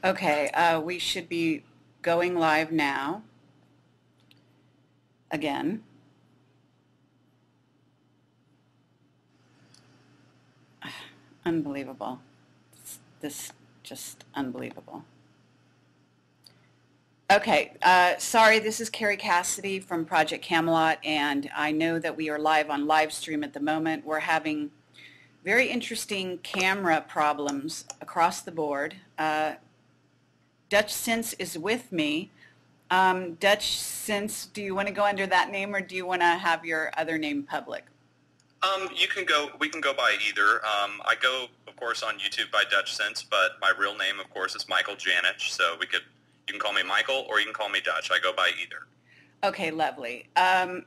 Okay, we should be going live now again. Unbelievable. This just unbelievable. Okay, sorry, this is Carrie Cassidy from Project Camelot, and I know that we are live on live stream at the moment. We're having very interesting camera problems across the board. Dutchsinse is with me. Dutchsinse, do you want to go under that name or do you want to have your other name public? You can go. We can go by either. I go, of course, on YouTube by Dutchsinse, but my real name, of course, is Michael Janich. So you can call me Michael or you can call me Dutch. I go by either. Okay, lovely.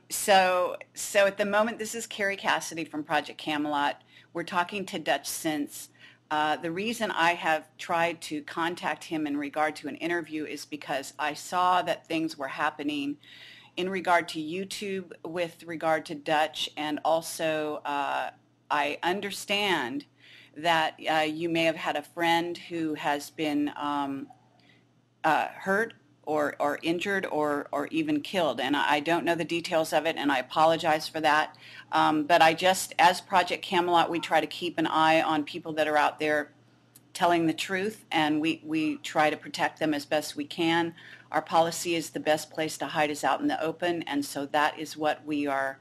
So at the moment, this is Carrie Cassidy from Project Camelot. We're talking to Dutchsinse. The reason I have tried to contact him in regard to an interview is because I saw that things were happening in regard to YouTube with regard to Dutch, and also I understand that you may have had a friend who has been hurt or injured or even killed. And I don't know the details of it, and I apologize for that. But I just, as Project Camelot, we try to keep an eye on people that are out there telling the truth, and we try to protect them as best we can. Our policy is the best place to hide is out in the open, and so that is what we are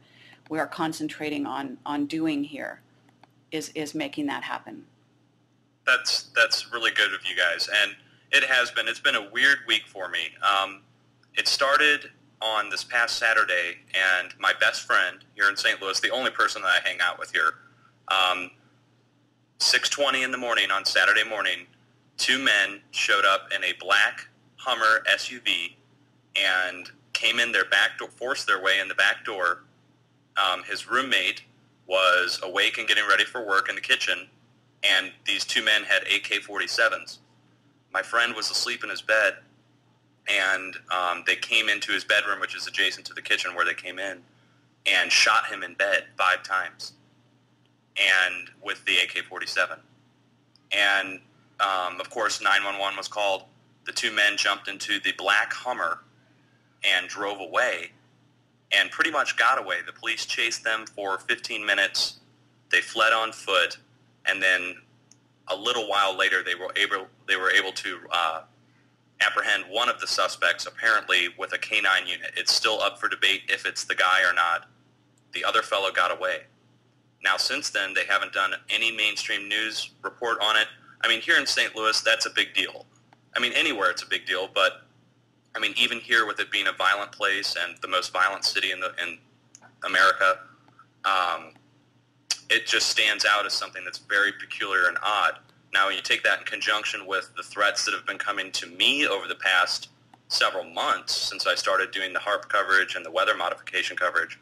concentrating on doing here, is making that happen. That's really good of you guys, and it has been. It's been a weird week for me. It started on this past Saturday, and my best friend here in St. Louis, the only person that I hang out with here, 6:20 in the morning on Saturday morning, two men showed up in a black Hummer SUV and came in their back door, forced their way in the back door. His roommate was awake and getting ready for work in the kitchen, and these two men had AK-47s. My friend was asleep in his bed, and they came into his bedroom, which is adjacent to the kitchen where they came in, and shot him in bed 5 times, and with the AK-47. And of course, 911 was called. The two men jumped into the black Hummer and drove away, and pretty much got away. The police chased them for 15 minutes. They fled on foot, and then a little while later, they were able to apprehend one of the suspects, apparently with a K-9 unit. It's still up for debate if it's the guy or not. The other fellow got away. Now, since then, they haven't done any mainstream news report on it. I mean, here in St. Louis, that's a big deal. I mean, anywhere it's a big deal, but I mean, even here with it being a violent place and the most violent city in America, it just stands out as something that's very peculiar and odd. Now, when you take that in conjunction with the threats that have been coming to me over the past several months since I started doing the HARP coverage and the weather modification coverage,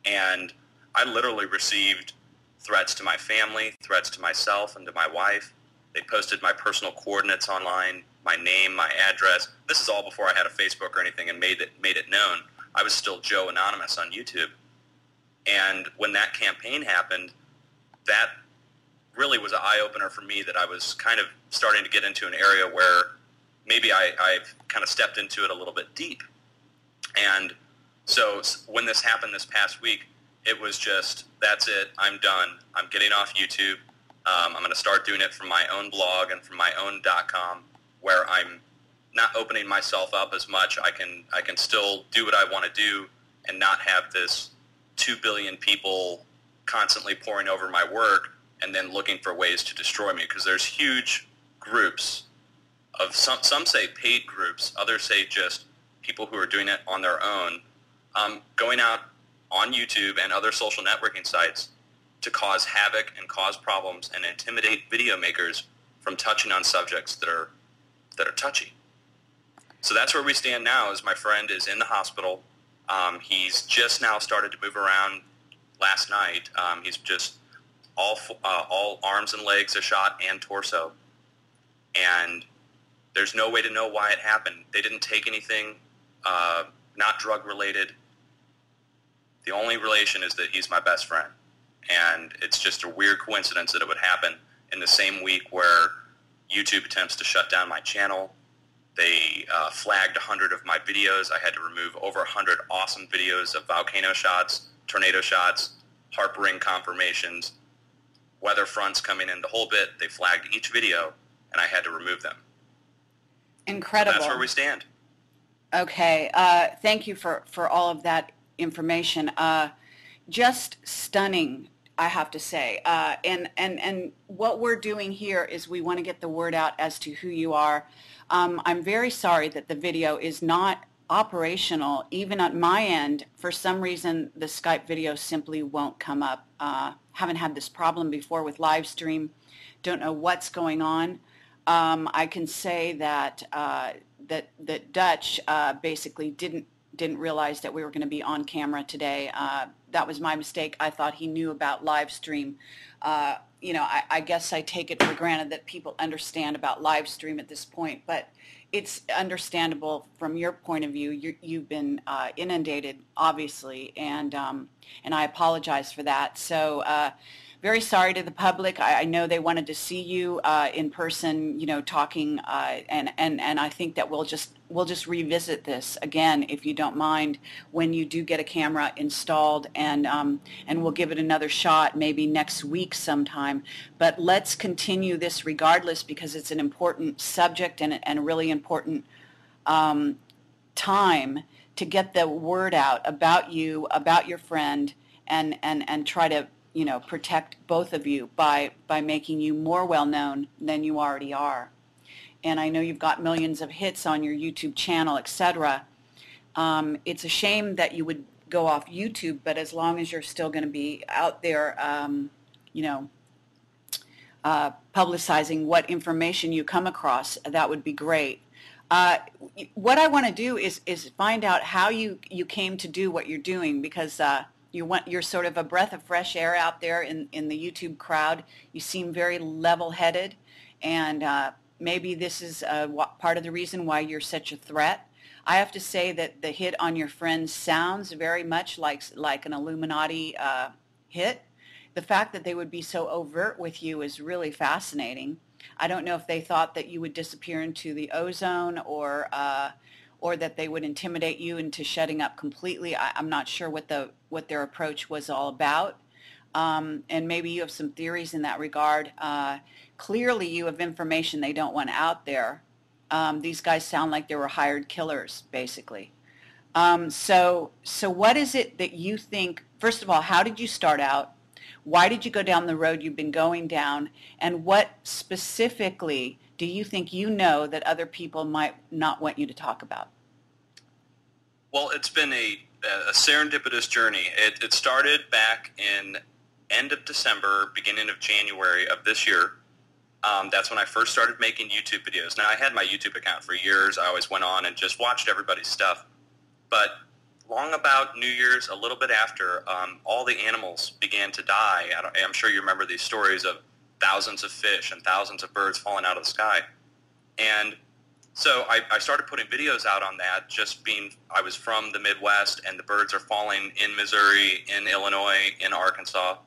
and I literally received threats to my family, threats to myself and to my wife. They posted my personal coordinates online, my name, my address. This is all before I had a Facebook or anything and made it known. I was still Joe Anonymous on YouTube. And when that campaign happened, that really was an eye-opener for me, that I was kind of starting to get into an area where maybe I've kind of stepped into it a little bit deep. And so when this happened this past week, it was just, that's it, I'm done. I'm getting off YouTube. I'm going to start doing it from my own blog and from my own .com, where I'm not opening myself up as much. I can still do what I want to do and not have this 2 billion people constantly pouring over my work and then looking for ways to destroy me, because there's huge groups of some say paid groups, others say just people who are doing it on their own, going out on YouTube and other social networking sites to cause havoc and cause problems and intimidate video makers from touching on subjects that are touchy. So that's where we stand now. Is my friend is in the hospital. He's just now started to move around last night. He's just all arms and legs are shot and torso. And there's no way to know why it happened. They didn't take anything, not drug related. The only relation is that he's my best friend. And it's just a weird coincidence that it would happen in the same week where YouTube attempts to shut down my channel. They flagged 100 of my videos. I had to remove over 100 awesome videos of volcano shots, tornado shots, harp ring conformations, weather fronts coming in, the whole bit. They flagged each video, and I had to remove them. Incredible. So that's where we stand. Okay. Thank you for all of that information. Just stunning, I have to say. And what we're doing here is we want to get the word out as to who you are. I'm very sorry that the video is not operational, even at my end. For some reason, the Skype video simply won't come up. Haven't had this problem before with live stream. Don't know what's going on. I can say that that Dutch basically didn't realize that we were going to be on camera today. That was my mistake. I thought he knew about live stream. You know, I guess I take it for granted that people understand about live stream at this point, but it's understandable from your point of view. You've been inundated, obviously, and I apologize for that. So very sorry to the public. I know they wanted to see you in person, you know, talking, and I think that we'll just revisit this again, if you don't mind, when you do get a camera installed, and we'll give it another shot maybe next week sometime. But let's continue this regardless, because it's an important subject and a really important time to get the word out about you, about your friend, and try to, you know, protect both of you by making you more well known than you already are. And I know you've got millions of hits on your YouTube channel, etc. It's a shame that you would go off YouTube, but as long as you're still going to be out there, you know, publicizing what information you come across, that would be great. What I want to do is find out how you came to do what you're doing, because you're sort of a breath of fresh air out there in the YouTube crowd. You seem very level-headed, and maybe this is part of the reason why you're such a threat. I have to say that the hit on your friend sounds very much like an Illuminati hit. The fact that they would be so overt with you is really fascinating. I don't know if they thought that you would disappear into the ozone, or that they would intimidate you into shutting up completely. I'm not sure what their approach was all about. And maybe you have some theories in that regard. Clearly you have information they don't want out there. These guys sound like they were hired killers, basically. So what is it that you think, first of all, how did you start out? Why did you go down the road you've been going down? And what specifically do you think you know that other people might not want you to talk about? Well, it's been a serendipitous journey. It started back in end of December, beginning of January of this year. That's when I first started making YouTube videos. Now, I had my YouTube account for years. I always went on and just watched everybody's stuff. But long about New Year's, a little bit after, all the animals began to die. I'm sure you remember these stories of thousands of fish and thousands of birds falling out of the sky. And so I started putting videos out on that, I was from the Midwest, and the birds are falling in Missouri, in Illinois, in Arkansas.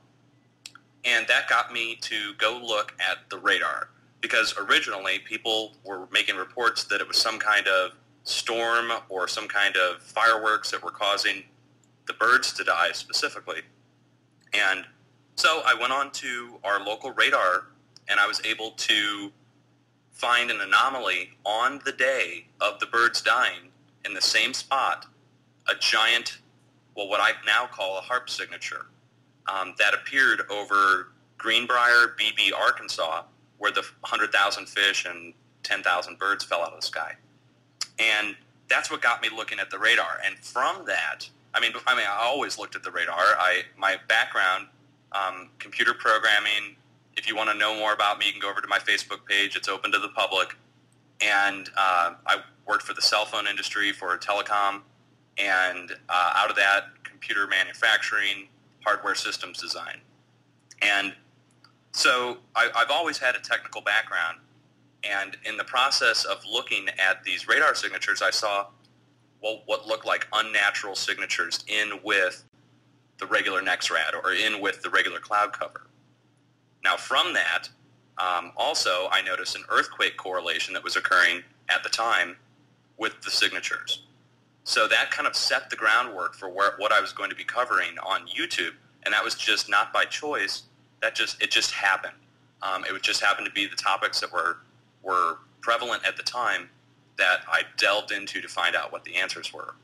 And that got me to go look at the radar, because originally people were making reports that it was some kind of storm or some kind of fireworks that were causing the birds to die specifically. And so I went on to our local radar, and I was able to find an anomaly on the day of the birds dying in the same spot, a giant, well, what I now call a harp signature, that appeared over Greenbrier, BB, Arkansas, where the 100,000 fish and 10,000 birds fell out of the sky. And that's what got me looking at the radar. And from that, I mean, I always looked at the radar. My background, computer programming. If you want to know more about me, you can go over to my Facebook page. It's open to the public. And I worked for the cell phone industry for telecom. And out of that, computer manufacturing, hardware systems design. And so I've always had a technical background. And in the process of looking at these radar signatures, I saw, well, what looked like unnatural signatures in with the regular NexRad or in with the regular cloud cover. Now, from that, Also, I noticed an earthquake correlation that was occurring at the time with the signatures. So that kind of set the groundwork for what I was going to be covering on YouTube, and that was just not by choice. It just happened. It would just happen to be the topics that were prevalent at the time that I delved into to find out what the answers were.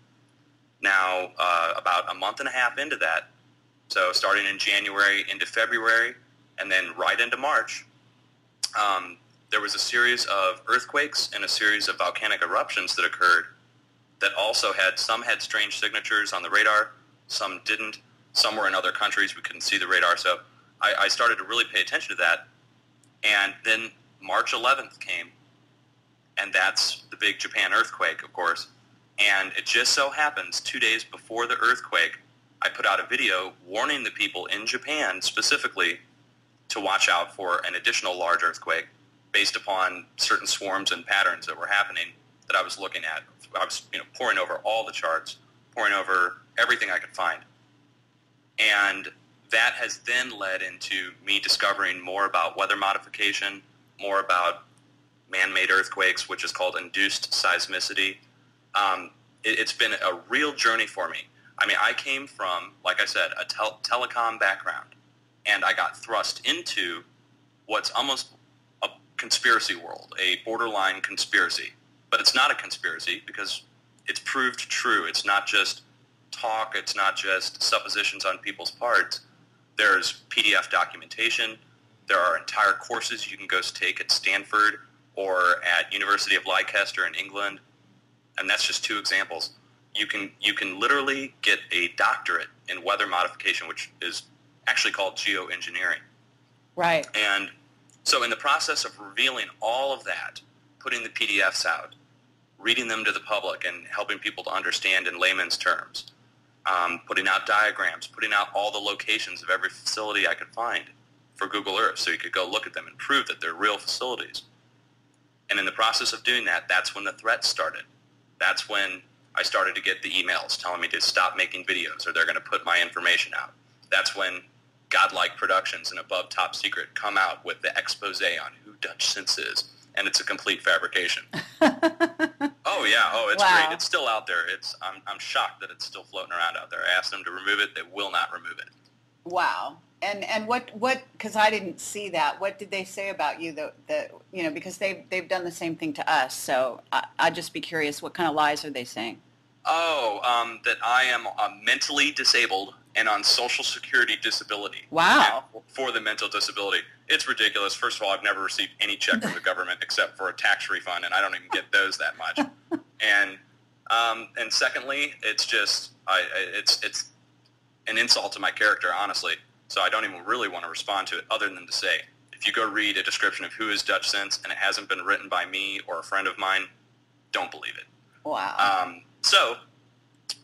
Now, about a month and a half into that, so starting in January into February, and then right into March, there was a series of earthquakes and a series of volcanic eruptions that occurred that also some had strange signatures on the radar, some didn't. Some were in other countries. We couldn't see the radar. So I started to really pay attention to that. And then March 11th came, and that's the big Japan earthquake, of course. And it just so happens 2 days before the earthquake, I put out a video warning the people in Japan specifically to watch out for an additional large earthquake based upon certain swarms and patterns that were happening that I was looking at. I was poring over all the charts, poring over everything I could find. And that has then led into me discovering more about weather modification, more about man-made earthquakes, which is called induced seismicity. It's been a real journey for me. I mean, I came from, like I said, a telecom background, and I got thrust into what's almost a conspiracy world, a borderline conspiracy. But it's not a conspiracy because it's proved true. It's not just talk. It's not just suppositions on people's parts. There's PDF documentation. There are entire courses you can go take at Stanford or at University of Leicester in England, and that's just two examples. You can literally get a doctorate in weather modification, which is actually called geoengineering. Right. And so in the process of revealing all of that, putting the PDFs out, reading them to the public and helping people to understand in layman's terms, putting out diagrams, putting out all the locations of every facility I could find for Google Earth so you could go look at them and prove that they're real facilities. And in the process of doing that, that's when the threats started. That's when I started to get the emails telling me to stop making videos or they're going to put my information out. That's when Godlike Productions and Above Top Secret come out with the expose on who Dutchsinse is, and it's a complete fabrication. Oh yeah, it's wow. great. It's still out there. I'm shocked that it's still floating around out there. I asked them to remove it; they will not remove it. Wow. And what because I didn't see that. What did they say about you because they've done the same thing to us. So I'd just be curious, what kind of lies are they saying? That I am mentally disabled and on Social Security disability. Wow. For the mental disability. It's ridiculous. First of all, I've never received any check from the government except for a tax refund, and I don't even get those that much. And secondly, it's just it's an insult to my character, honestly. So I don't even really want to respond to it other than to say, if you go read a description of who is Dutchsinse and it hasn't been written by me or a friend of mine, don't believe it. Wow. So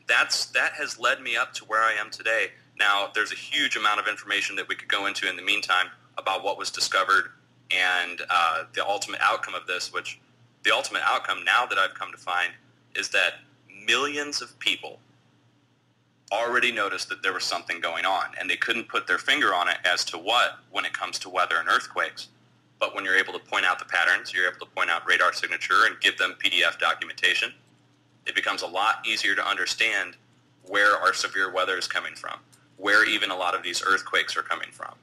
that has led me up to where I am today. Now, there's a huge amount of information that we could go into in the meantime about what was discovered and the ultimate outcome of this, which the ultimate outcome now that I've come to find is that millions of people already noticed that there was something going on, and they couldn't put their finger on it as to what when it comes to weather and earthquakes. But when you're able to point out the patterns, you're able to point out radar signature and give them PDF documentation, it becomes a lot easier to understand where our severe weather is coming from, where even a lot of these earthquakes are coming from.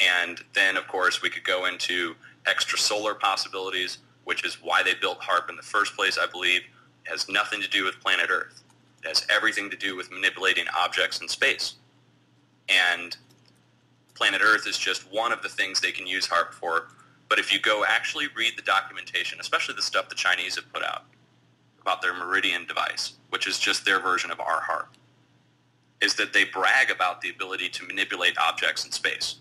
And then, of course, we could go into extrasolar possibilities, which is why they built HAARP in the first place, I believe. It has nothing to do with planet Earth. It has everything to do with manipulating objects in space. And planet Earth is just one of the things they can use HAARP for. But if you go actually read the documentation, especially the stuff the Chinese have put out about their Meridian device, which is just their version of our HAARP, is that they brag about the ability to manipulate objects in space.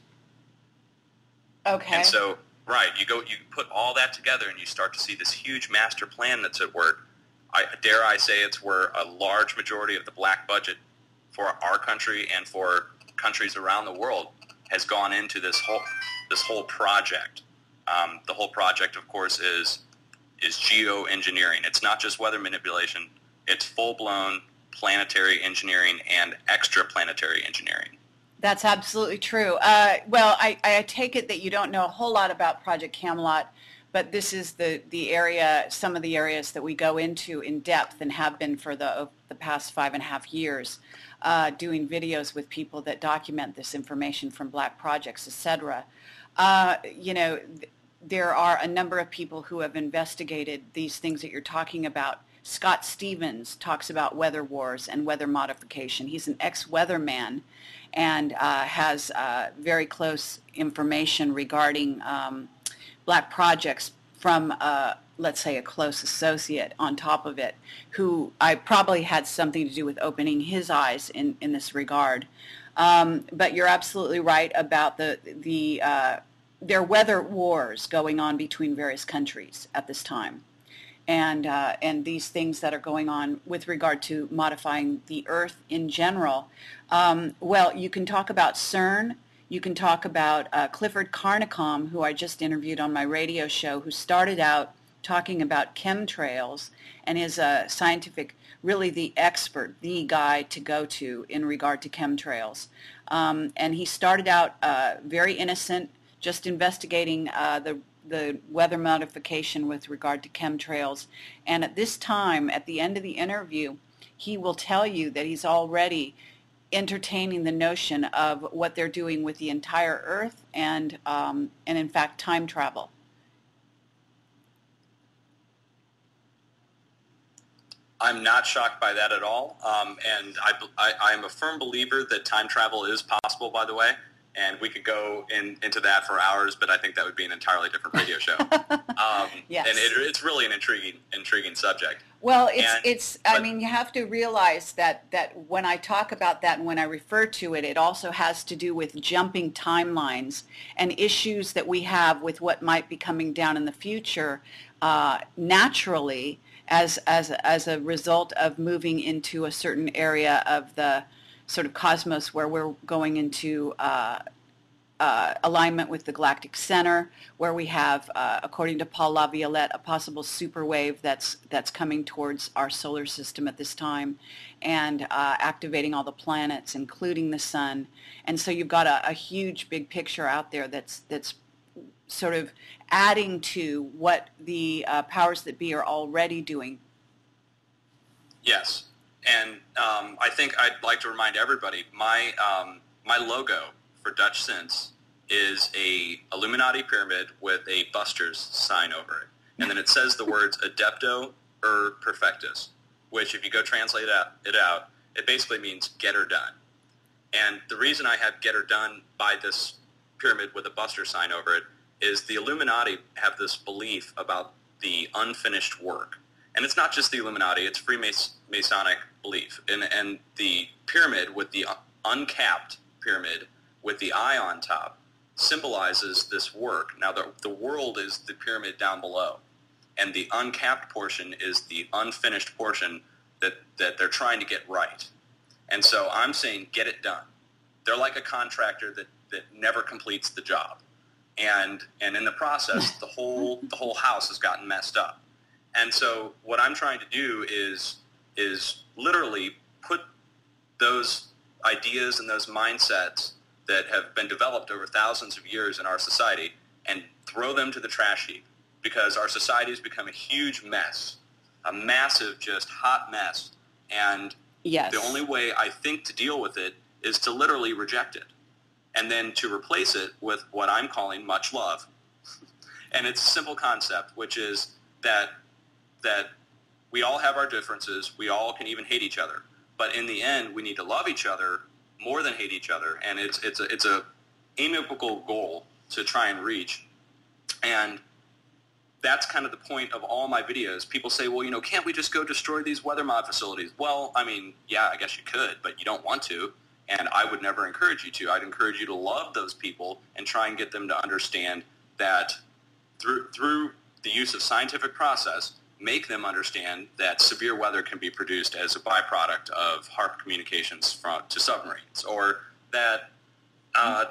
Okay. And so, right, you put all that together and you start to see this huge master plan that's at work. Dare I say it's where a large majority of the black budget for our country and for countries around the world has gone into this whole project. The whole project, of course, is geoengineering. It's not just weather manipulation. It's full-blown planetary engineering and extraplanetary engineering. That's absolutely true. Well, I take it that you don't know a whole lot about Project Camelot, but this is the area, some of the areas that we go into in depth and have been for the past 5.5 years, doing videos with people that document this information from Black projects, etc. You know, there are a number of people who have investigated these things that you're talking about. Scott Stevens talks about weather wars and weather modification. He's an ex-weatherman and has very close information regarding Black projects from, let's say, a close associate on top of it, who I probably had something to do with opening his eyes in this regard. But you're absolutely right about there are weather wars going on between various countries at this time. And these things that are going on with regard to modifying the Earth in general. Well, you can talk about CERN. You can talk about Clifford Carnicom, who I just interviewed on my radio show, who started out talking about chemtrails and is a scientific, really the expert, the guy to go to in regard to chemtrails. And he started out very innocent, just investigating the weather modification with regard to chemtrails. And at this time, at the end of the interview, he will tell you that he's already entertaining the notion of what they're doing with the entire Earth and in fact, time travel. I'm not shocked by that at all, and I am a firm believer that time travel is possible, by the way. And we could go into that for hours, but I think that would be an entirely different radio show. Yes. And it's really an intriguing subject. Well, I mean, you have to realize that when I talk about that and when I refer to it, it also has to do with jumping timelines and issues that we have with what might be coming down in the future naturally as a result of moving into a certain area of the sort of cosmos where we're going into alignment with the galactic center, where we have, according to Paul Laviolette, a possible superwave that's coming towards our solar system at this time, and activating all the planets, including the sun. And so you've got a huge big picture out there that's sort of adding to what the powers that be are already doing. Yes. And I think I'd like to remind everybody, my logo for Dutchsinse is a Illuminati pyramid with a Buster's sign over it. And then it says the words Adepto Perfectus, which if you go translate it out, it basically means get her done. And the reason I have get her done by this pyramid with a Buster sign over it is the Illuminati have this belief about the unfinished work. And it's not just the Illuminati, it's Freemasonic belief. And the pyramid with the uncapped pyramid with the eye on top symbolizes this work. Now, the world is the pyramid down below, and the uncapped portion is the unfinished portion that they're trying to get right. And so I'm saying get it done. They're like a contractor that never completes the job. And in the process, the whole house has gotten messed up. And so what I'm trying to do is literally put those ideas and those mindsets that have been developed over thousands of years in our society and throw them to the trash heap, because our society has become a huge mess, a massive, just hot mess. And yes, the only way I think to deal with it is to literally reject it and then to replace it with what I'm calling much love. And it's a simple concept, which is that we all have our differences. We all can even hate each other. But in the end, we need to love each other more than hate each other. And it's a amiable goal to try and reach. And that's kind of the point of all my videos. People say, well, can't we just go destroy these weather mod facilities? Well, I mean, yeah, I guess you could, but you don't want to. And I would never encourage you to. I'd encourage you to love those people and try and get them to understand that through the use of scientific process, make them understand that severe weather can be produced as a byproduct of HARP communications to submarines, or that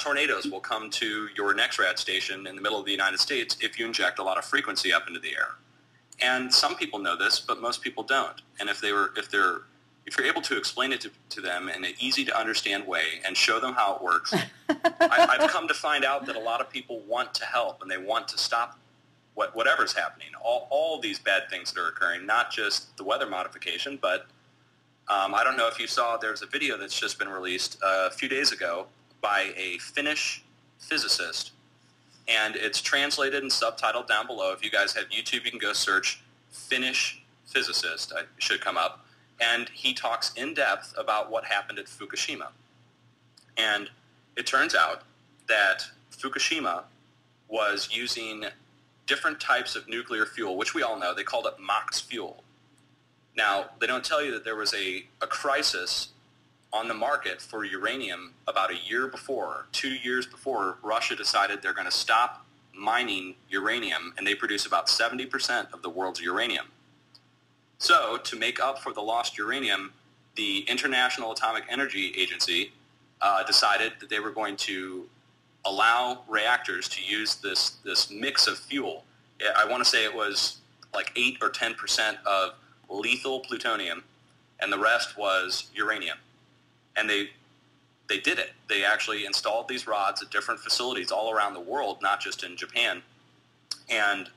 tornadoes will come to your NEXRAD station in the middle of the United States if you inject a lot of frequency up into the air. And some people know this, but most people don't. And if if you're able to explain it to them in an easy to understand way and show them how it works, I've come to find out that a lot of people want to help and they want to stop whatever's happening, all these bad things that are occurring, not just the weather modification, but I don't know if you saw, there's a video that's just been released a few days ago by a Finnish physicist, and it's translated and subtitled down below. If you guys have YouTube, you can go search Finnish physicist. It should come up. And he talks in depth about what happened at Fukushima. And it turns out that Fukushima was using different types of nuclear fuel, which we all know. They called it MOX fuel. Now, they don't tell you that there was a crisis on the market for uranium about a year before, 2 years before Russia decided they're going to stop mining uranium, and they produce about 70% of the world's uranium. So, to make up for the lost uranium, the International Atomic Energy Agency decided that they were going to allow reactors to use this mix of fuel. I want to say it was like 8 or 10% of lethal plutonium, and the rest was uranium. And they did it. They actually installed these rods at different facilities all around the world, not just in Japan. And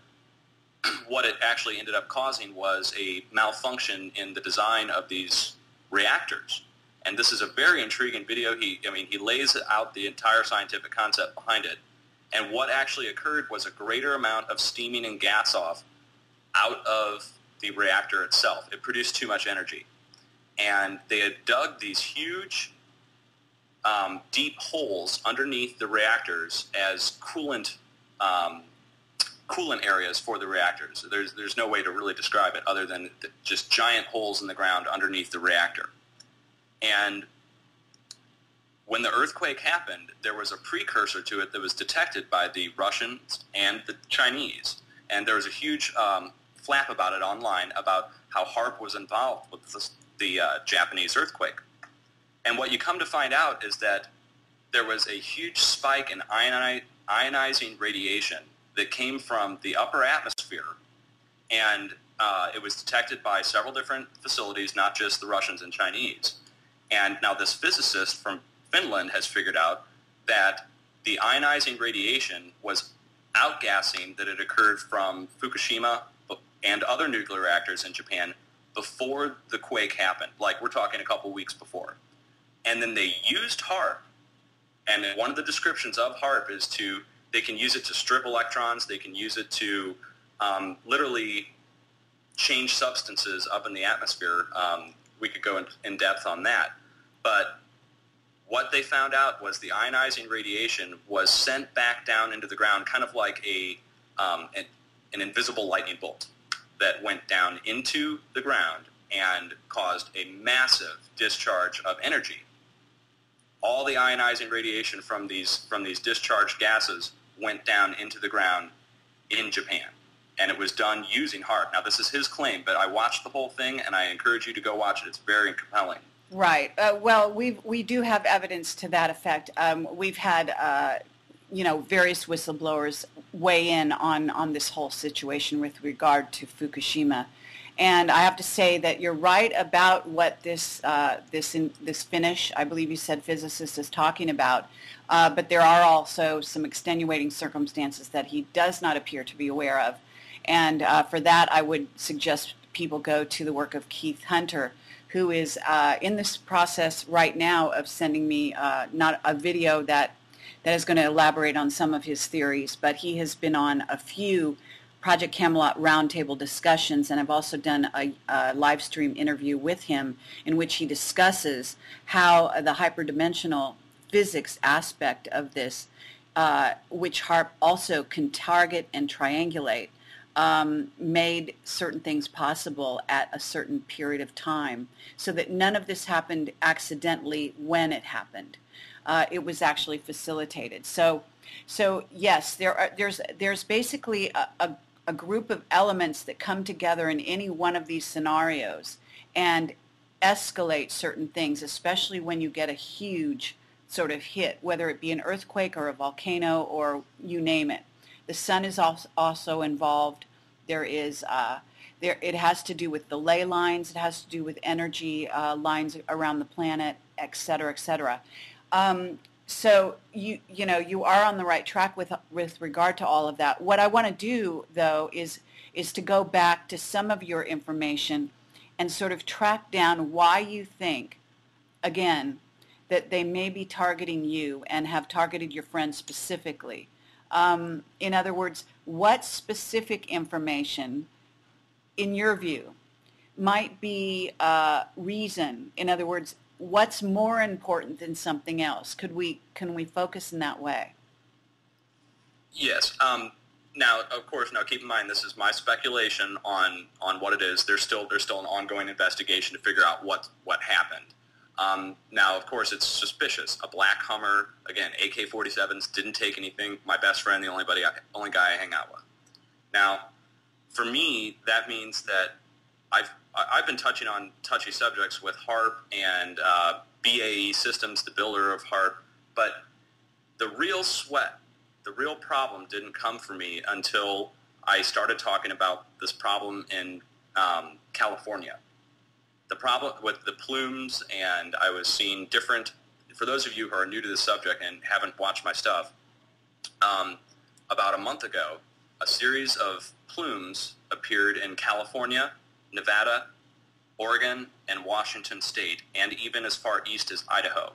what it actually ended up causing was a malfunction in the design of these reactors. And this is a very intriguing video. He lays out the entire scientific concept behind it. And what actually occurred was a greater amount of steaming and gas off out of the reactor itself. It produced too much energy. And they had dug these huge, deep holes underneath the reactors as coolant areas for the reactors. There's no way to really describe it other than just giant holes in the ground underneath the reactor. And when the earthquake happened, there was a precursor to it that was detected by the Russians and the Chinese. And there was a huge flap about it online about how HAARP was involved with the Japanese earthquake. And what you come to find out is that there was a huge spike in ionizing radiation that came from the upper atmosphere, and it was detected by several different facilities, not just the Russians and Chinese. And now this physicist from Finland has figured out that the ionizing radiation was outgassing that had occurred from Fukushima and other nuclear reactors in Japan before the quake happened, like we're talking a couple weeks before. And then they used HAARP, and one of the descriptions of HAARP is they can use it to strip electrons, they can use it to literally change substances up in the atmosphere. We could go in depth on that. But what they found out was the ionizing radiation was sent back down into the ground, kind of like an invisible lightning bolt that went down into the ground and caused a massive discharge of energy. All the ionizing radiation from these discharged gases went down into the ground in Japan. And it was done using HAARP. Now, this is his claim, but I watched the whole thing, and I encourage you to go watch it. It's very compelling. Right. Well, we do have evidence to that effect. We've had, various whistleblowers weigh in on this whole situation with regard to Fukushima. And I have to say that you're right about what this Finnish, I believe you said, physicist is talking about. But there are also some extenuating circumstances that he does not appear to be aware of. And for that, I would suggest people go to the work of Keith Hunter, who is in this process right now of sending me not a video that is going to elaborate on some of his theories, but he has been on a few Project Camelot roundtable discussions, and I've also done a live stream interview with him in which he discusses how the hyperdimensional physics aspect of this, which HAARP also can target and triangulate, made certain things possible at a certain period of time, so that none of this happened accidentally when it happened. It was actually facilitated. So yes, there's basically a group of elements that come together in any one of these scenarios and escalate certain things, especially when you get a huge sort of hit, whether it be an earthquake or a volcano or you name it. The sun is also involved. There There, it has to do with the ley lines. It has to do with energy lines around the planet, et cetera, et cetera. So you know you are on the right track with regard to all of that. What I want to do though is to go back to some of your information and sort of track down why you think, again, that they may be targeting you and have targeted your friends specifically. In other words, what specific information, in your view, might be reason? In other words, what's more important than something else? Can we focus in that way? Yes. Now, of course, now keep in mind this is my speculation on what it is. There's still an ongoing investigation to figure out what happened. Now, of course, it's suspicious. A black Hummer, again, AK-47s, didn't take anything. My best friend, the only guy I hang out with. Now, for me, that means that I've been touching on touchy subjects with HARP and BAE Systems, the builder of HARP, but the real sweat, the real problem didn't come for me until I started talking about this problem in California. The problem with the plumes, and I was seeing different, for those of you who are new to the subject and haven't watched my stuff, about a month ago, a series of plumes appeared in California, Nevada, Oregon, and Washington State, and even as far east as Idaho.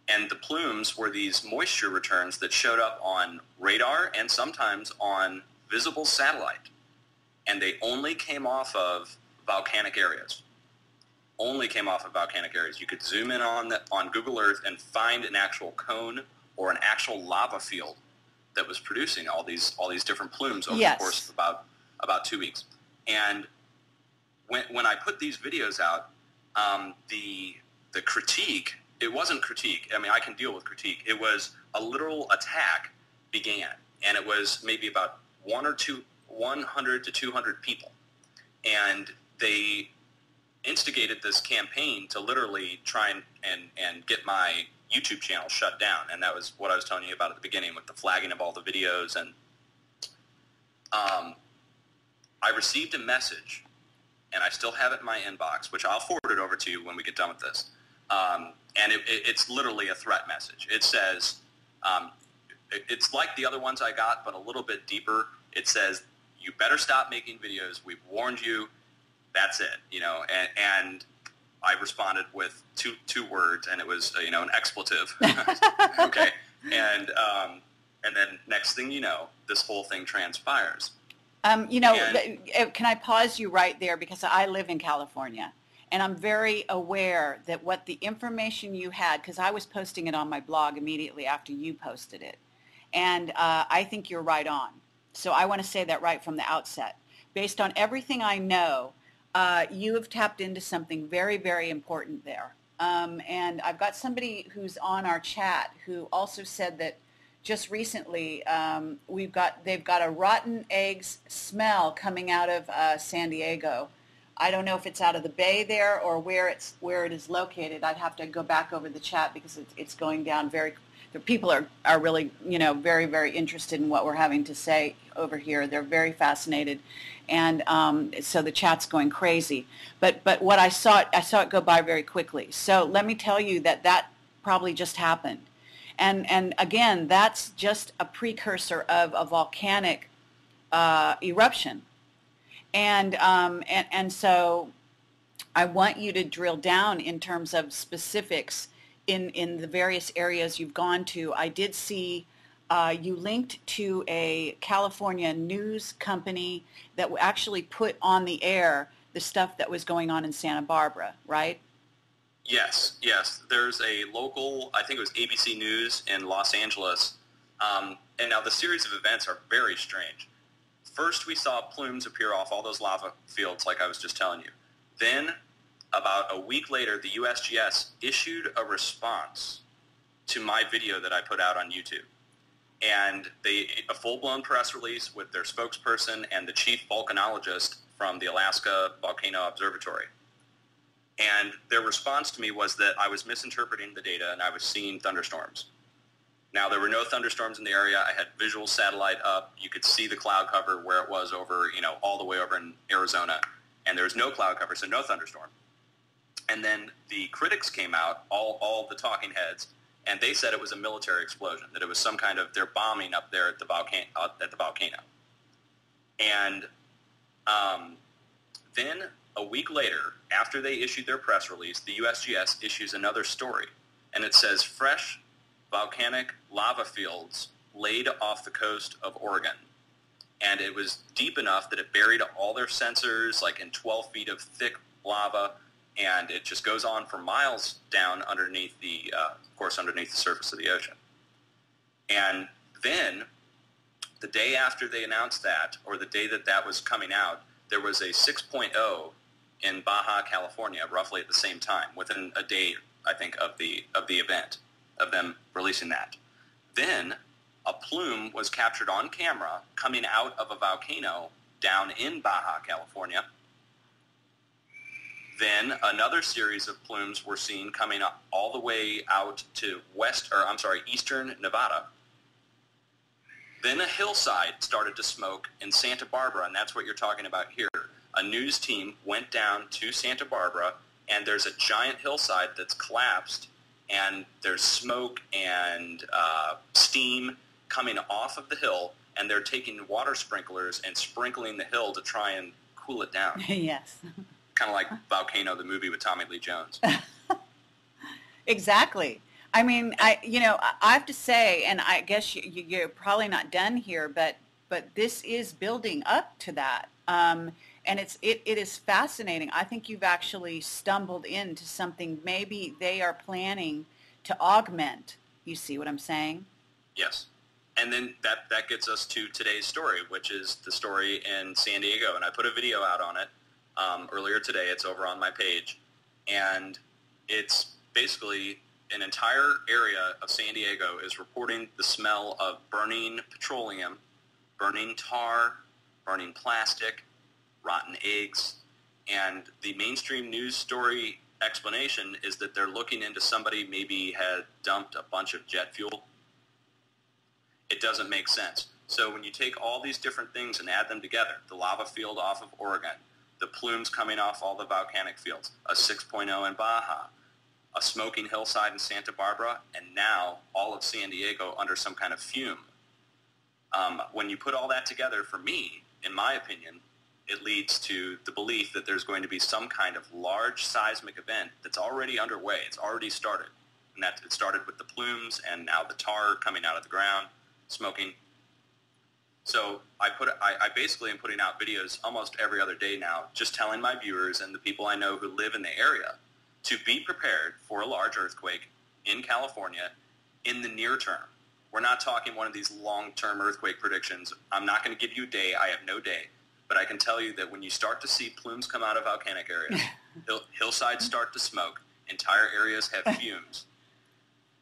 And the plumes were these moisture returns that showed up on radar and sometimes on visible satellite. And they only came off of volcanic areas. Only came off of volcanic areas. You could zoom in on Google Earth and find an actual cone or an actual lava field that was producing all these different plumes over the course of about 2 weeks. And when I put these videos out, the critique, it wasn't critique. I mean, I can deal with critique. It was a literal attack began, and it was maybe about 100 to 200 people, and they instigated this campaign to literally try and get my YouTube channel shut down, and that was what I was telling you about at the beginning with the flagging of all the videos. And I received a message, and I still have it in my inbox, which I'll forward it over to you when we get done with this. And it's literally a threat message. It says, it's like the other ones I got, but a little bit deeper. It says, you better stop making videos. We've warned you. That's it, you know. And I responded with two words, and it was an expletive. Okay, and then next thing you know, this whole thing transpires. Can I pause you right there, because I live in California, and I'm very aware that what the information you had, because I was posting it on my blog immediately after you posted it, and I think you're right on. So I want to say that right from the outset. Based on everything I know, you have tapped into something very, very important there. And I've got somebody who's on our chat who also said that just recently they've got a rotten eggs smell coming out of San Diego. I don't know if it's out of the bay there or where it is located. I'd have to go back over the chat because it's going down very. The people are really very, very interested in what we're having to say over here. They're very fascinated, and so the chat's going crazy. But what I saw it go by very quickly. So let me tell you that probably just happened, and again, that's just a precursor of a volcanic eruption. And so I want you to drill down in terms of specifics in the various areas you've gone to. I did see you linked to a California news company that actually put on the air the stuff that was going on in Santa Barbara, right? Yes. There's a local, I think it was ABC News in Los Angeles, and now the series of events are very strange. First, we saw plumes appear off all those lava fields, like I was just telling you. Then, about a week later, the USGS issued a response to my video that I put out on YouTube. And a full-blown press release with their spokesperson and the chief volcanologist from the Alaska Volcano Observatory. And their response to me was that I was misinterpreting the data and I was seeing thunderstorms. Now, there were no thunderstorms in the area. I had visual satellite up. You could see the cloud cover where it was over, all the way over in Arizona. And there was no cloud cover, so no thunderstorm. And then the critics came out, all the talking heads, and they said it was a military explosion, that it was some kind of, they're bombing up there at the volcano. And then a week later, after they issued their press release, the USGS issues another story. And it says, fresh volcanic lava fields laid off the coast of Oregon. And it was deep enough that it buried all their sensors, like in 12 feet of thick lava, and it just goes on for miles down underneath underneath the surface of the ocean. And then, the day after they announced that, or the day that was coming out, there was a 6.0 in Baja California, roughly at the same time, within a day, I think, of the event, of them releasing that. Then, a plume was captured on camera coming out of a volcano down in Baja California. Then another series of plumes were seen coming up all the way out to eastern Nevada. Then a hillside started to smoke in Santa Barbara, and that's what you're talking about here. A news team went down to Santa Barbara, and there's a giant hillside that's collapsed, and there's smoke and steam coming off of the hill, and they're taking water sprinklers and sprinkling the hill to try and cool it down. Yes. Kind of like Volcano, the movie with Tommy Lee Jones. Exactly. I mean, I have to say, and I guess you're probably not done here, but this is building up to that, and it is fascinating. I think you've actually stumbled into something maybe they are planning to augment. You see what I'm saying? Yes. And then that gets us to today's story, which is the story in San Diego, and I put a video out on it earlier today. It's over on my page, and it's basically an entire area of San Diego is reporting the smell of burning petroleum, burning tar, burning plastic, rotten eggs, and the mainstream news story explanation is that they're looking into somebody maybe had dumped a bunch of jet fuel. It doesn't make sense. So when you take all these different things and add them together, the lava field off of Oregon, the plumes coming off all the volcanic fields, a 6.0 in Baja, a smoking hillside in Santa Barbara, and now all of San Diego under some kind of fume. When you put all that together, for me, in my opinion, it leads to the belief that there's going to be some kind of large seismic event that's already underway. It's already started. And that it started with the plumes and now the tar coming out of the ground, smoking. So I basically am putting out videos almost every other day now, just telling my viewers and the people I know who live in the area to be prepared for a large earthquake in California in the near term. We're not talking one of these long-term earthquake predictions. I'm not going to give you a day. I have no day. But I can tell you that when you start to see plumes come out of volcanic areas, hillsides start to smoke, entire areas have fumes.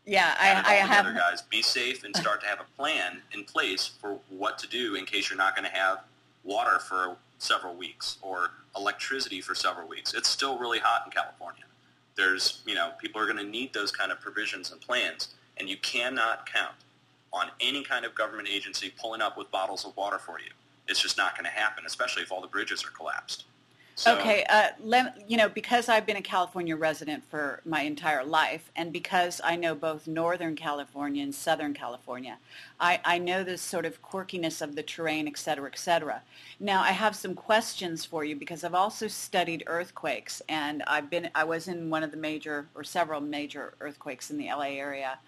Yeah, I have. Together, guys, be safe and start to have a plan in place for what to do in case you're not going to have water for several weeks or electricity for several weeks. It's still really hot in California. There's, people are going to need those kind of provisions and plans, and you cannot count on any kind of government agency pulling up with bottles of water for you. It's just not going to happen, especially if all the bridges are collapsed. So, okay, because I've been a California resident for my entire life, and because I know both Northern California and Southern California, I know this sort of quirkiness of the terrain, et cetera, et cetera. Now, I have some questions for you because I've also studied earthquakes, and I was in one of the several major earthquakes in the LA area.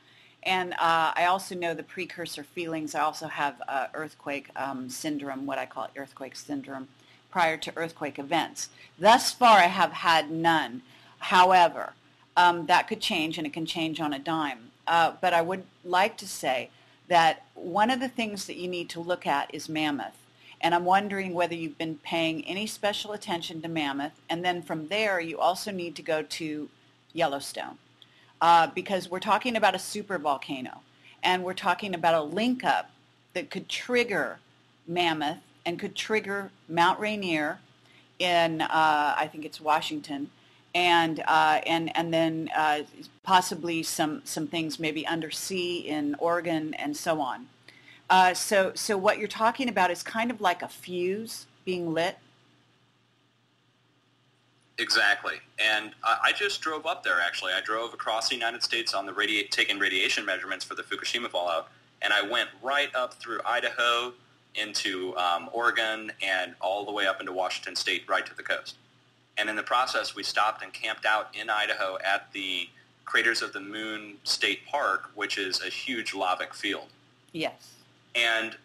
And I also know the precursor feelings. I also have earthquake syndrome, what I call earthquake syndrome, prior to earthquake events. Thus far, I have had none. However, that could change, and it can change on a dime. But I would like to say that one of the things that you need to look at is Mammoth. And I'm wondering whether you've been paying any special attention to Mammoth. And then from there, you also need to go to Yellowstone. Because we're talking about a supervolcano, and we're talking about a link-up that could trigger Mammoth and could trigger Mount Rainier in, I think it's Washington, and then possibly some things maybe undersea in Oregon and so on. So what you're talking about is kind of like a fuse being lit. Exactly. And I just drove up there, actually. I drove across the United States on the taking radiation measurements for the Fukushima fallout, and I went right up through Idaho into Oregon and all the way up into Washington State right to the coast. And in the process, we stopped and camped out in Idaho at the Craters of the Moon State Park, which is a huge lavic field. Yes. And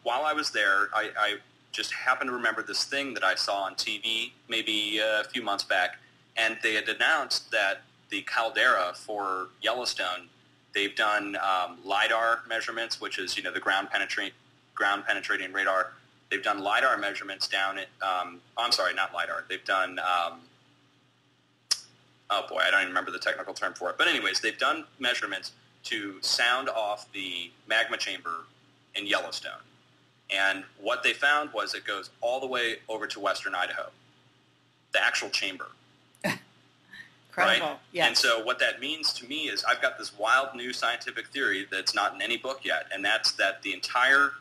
while I was there, I just happened to remember this thing that I saw on TV maybe a few months back, and they had announced that the caldera for Yellowstone, they've done LIDAR measurements, which is, the ground penetrating radar. They've done LIDAR measurements down at, I'm sorry, not LIDAR. They've done, oh boy, I don't even remember the technical term for it. But anyways, they've done measurements to sound off the magma chamber in Yellowstone. And what they found was it goes all the way over to western Idaho, the actual chamber. Incredible. Right? Yes. And so what that means to me is I've got this wild new scientific theory that's not in any book yet, and that's that the entire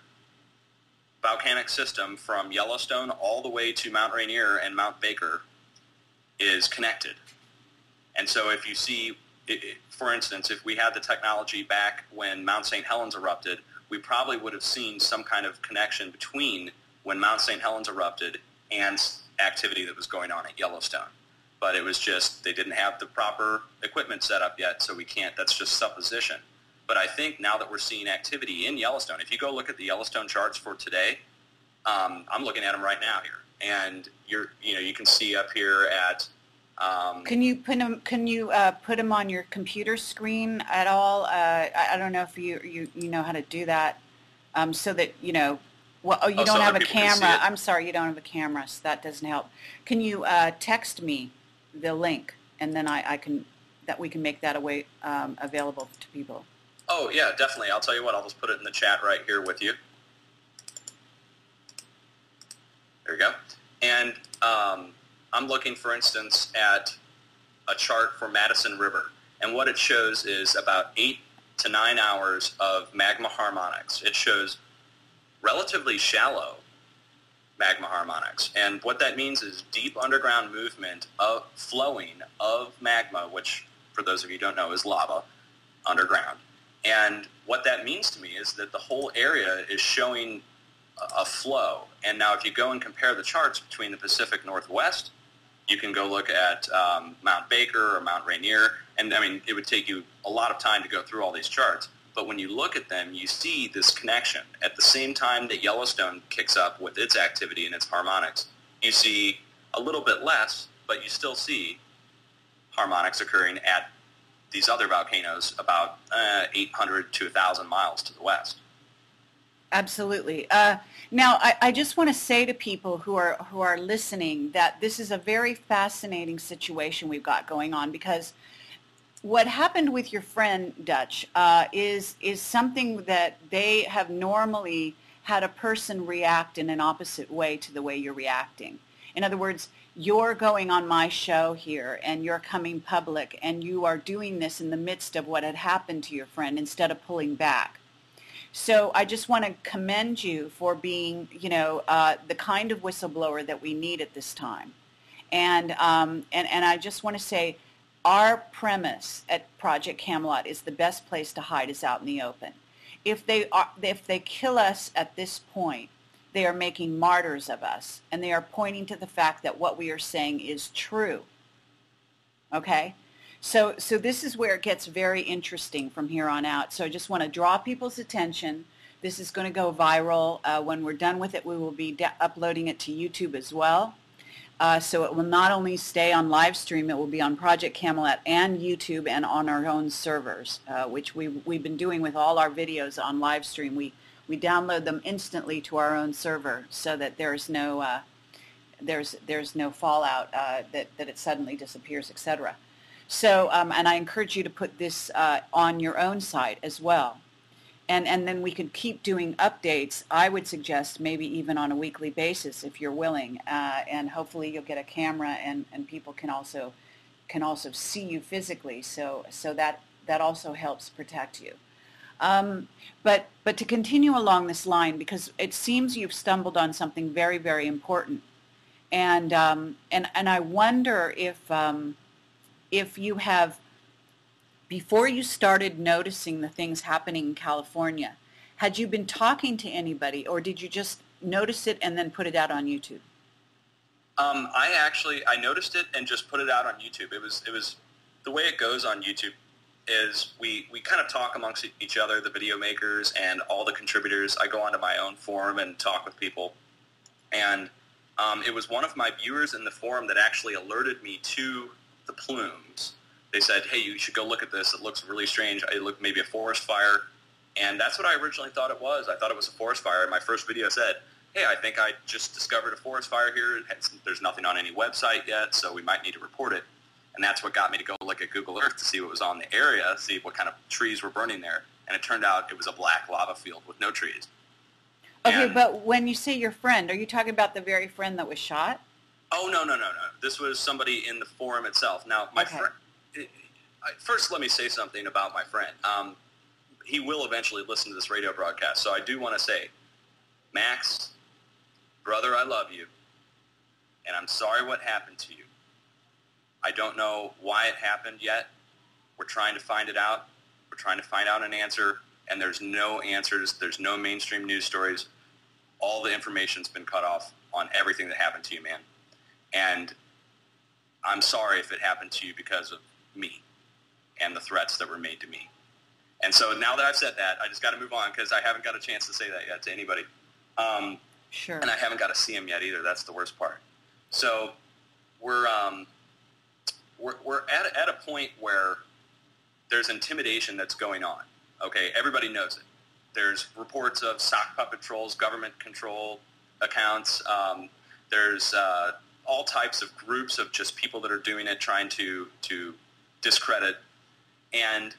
volcanic system from Yellowstone all the way to Mount Rainier and Mount Baker is connected. And so if you see, for instance, if we had the technology back when Mount St. Helens erupted, we probably would have seen some kind of connection between when Mount St. Helens erupted and activity that was going on at Yellowstone. But it was just, they didn't have the proper equipment set up yet, so we can't, that's just supposition. But I think now that we're seeing activity in Yellowstone, if you go look at the Yellowstone charts for today, I'm looking at them right now here. And you can see up here at... Can you put them on your computer screen at all? I don't know if you know how to do that, so that well, you don't have a camera. I'm sorry, you don't have a camera, so that doesn't help. Can you text me the link, and then we can make that available to people? Oh yeah, definitely. I'll tell you what. I'll just put it in the chat right here with you. There you go. And I'm looking, for instance, at a chart for Madison River, and what it shows is about 8 to 9 hours of magma harmonics. It shows relatively shallow magma harmonics, and what that means is deep underground movement of flowing of magma, which, for those of you who don't know, is lava underground. And what that means to me is that the whole area is showing a flow. And now if you go and compare the charts between the Pacific Northwest, you can go look at Mount Baker or Mount Rainier, and I mean, it would take you a lot of time to go through all these charts. But when you look at them, you see this connection. At the same time that Yellowstone kicks up with its activity and its harmonics, you see a little bit less, but you still see harmonics occurring at these other volcanoes about 800 to 1,000 miles to the west. Absolutely. Now, I just want to say to people who are listening that this is a very fascinating situation we've got going on, because what happened with your friend Dutch is something that they have normally had a person react in an opposite way to the way you're reacting. In other words, you're going on my show here and you're coming public and you are doing this in the midst of what had happened to your friend instead of pulling back. So I just want to commend you for being, the kind of whistleblower that we need at this time. And I just want to say our premise at Project Camelot is the best place to hide is out in the open. If they kill us at this point, they are making martyrs of us, and they are pointing to the fact that what we are saying is true. Okay? So this is where it gets very interesting from here on out. So I just want to draw people's attention. This is going to go viral. When we're done with it, we will be uploading it to YouTube as well. So it will not only stay on live stream, it will be on Project Camelot and YouTube and on our own servers, which we've been doing with all our videos on live stream. We download them instantly to our own server so that there's no fallout, that it suddenly disappears, etc. So, and I encourage you to put this on your own site as well. And then we could keep doing updates. I would suggest maybe even on a weekly basis if you're willing. And hopefully you'll get a camera and people can also can also see you physically, so that also helps protect you. But to continue along this line, because it seems you've stumbled on something very, very important, and I wonder if you have, before you started noticing the things happening in California, had you been talking to anybody, or did you just notice it and then put it out on YouTube? I noticed it and just put it out on YouTube. It was the way it goes on YouTube is we kind of talk amongst each other, the video makers and all the contributors. I go onto my own forum and talk with people, and it was one of my viewers in the forum that actually alerted me to the plumes. They said, hey, you should go look at this. It looks really strange. It looked maybe a forest fire. And that's what I originally thought it was. I thought it was a forest fire. My first video said, hey, I think I just discovered a forest fire here. There's nothing on any website yet, so we might need to report it. And that's what got me to go look at Google Earth to see what was on the area, see what kind of trees were burning there. And it turned out it was a black lava field with no trees. Okay, And, but when you say your friend, are you talking about the very friend that was shot? oh, no. This was somebody in the forum itself. Now, my Okay. friend... First, let me say something about my friend. He will eventually listen to this radio broadcast, so I do want to say, Max, brother, I love you, and I'm sorry what happened to you. I don't know why it happened yet. We're trying to find it out. We're trying to find out an answer, and there's no answers. There's no mainstream news stories. All the information's been cut off on everything that happened to you, man. And I'm sorry if it happened to you because of me and the threats that were made to me. And so now that I've said that, I just got to move on because I haven't got a chance to say that yet to anybody. Sure. And I haven't got to see him yet either. That's the worst part. So we're at a point where there's intimidation that's going on. Okay, everybody knows it. There's reports of sock puppet trolls, government control accounts. There's all types of groups of just people that are doing it, trying to discredit. And